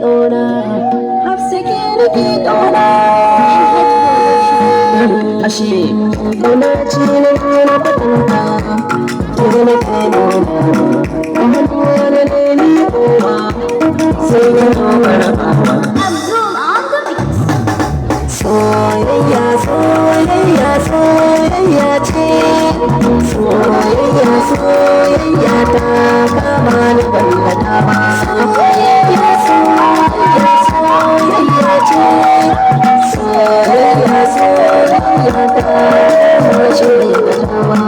ƙauna, Hafsa ke nake ƙauna. Ashe ƙauna ce na nuna kwatanta, ke na kai nuna, kuma wani ne ni koma, sai ya zo marabawa. Soyayya, soyayya, soyayya ce, soyayya, soyayya ta kama ni ballata ba. Soyayya, soyayya, soyayya ce, soyayya, soyayya ta kama shi ballata ba.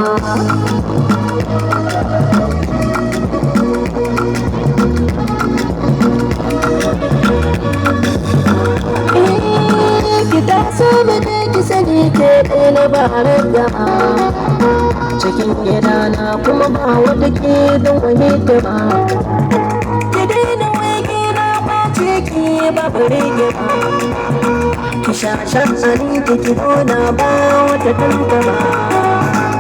Ki sani ke ɗaya ba gama cikin gidana kuma ba wata ke don wani ta ba. Ki daina wage na ɓace ki ba bare ba, ki sha sha'ani ki nuna ba wata tanta ba.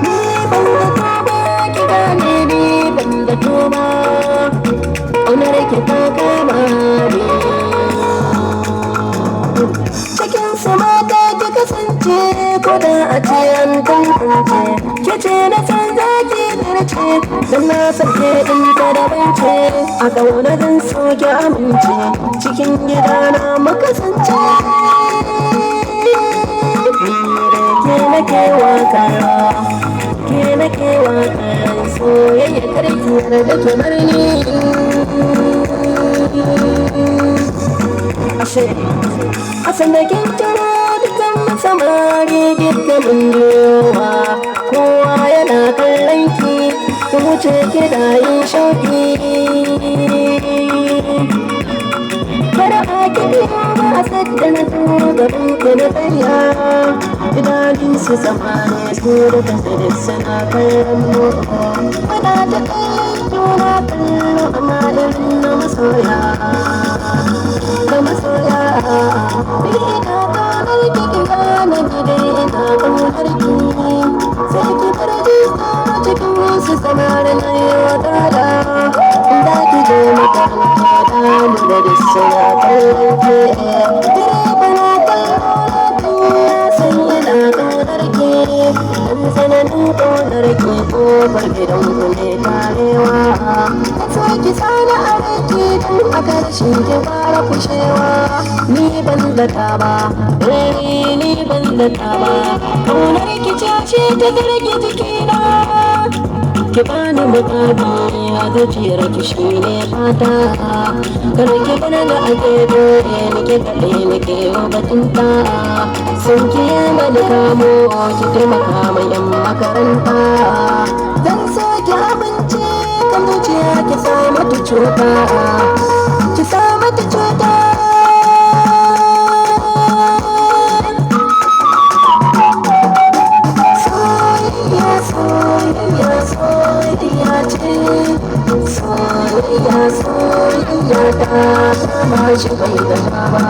Ni ban da toba ki gane ni ban da toba, ƙaunar ki ta kama ni. Cikin sama ta ki kasance ko da a ce an tantance, ke ce na san zaki zarce don na sake in ta da bance. A ƙauna zan so ki amince cikin gidana makasance. Ni da ke nake waka, ke nake waka, soyayya karki yarda kamar ni. Ashe a sanda kin turo dukkan samari dukkanin yawa, kowa yana kallon ki, ki wuce kina yin shauki. Kada a ki biyo ba a sadda na turo gaban ki na tsaya, idanun su samari su da kasar suna kallon mu. Muna ta kai juna kallo amma irin na masoya, na masoya. Ina ƙaunar ki ki gane ni dai ina ƙaunar ki, sai ki bar jisa cikin wasu samarin na yi wa dada. Da ki je makaranta da lura da suna kallon ki, direba na kallon ya san yana ƙaunar ki, dan tsananin ƙaunar ki ƙofar gidan ku ne tarewa. So ki sani a ranki don a ƙarshen ki fara kushewa. Ni ban zata ba, ni ban zata ba, ƙaunar ki ce ta zarge jikina. Ki bani muƙami a zuciyar ki shi ne fata, kar ki bar da ake dole ni ke kaɗai ni ke wa batunta. Sun ki yi mani kamo ki taimaka ma 'yan makaranta, zan so ki amince kan zuciya ki sa mata cuta, ki sa mata cuta. Soyayya, soyayya, soyayya ce, soyayya, soyayya ta kama shi bai gata ba.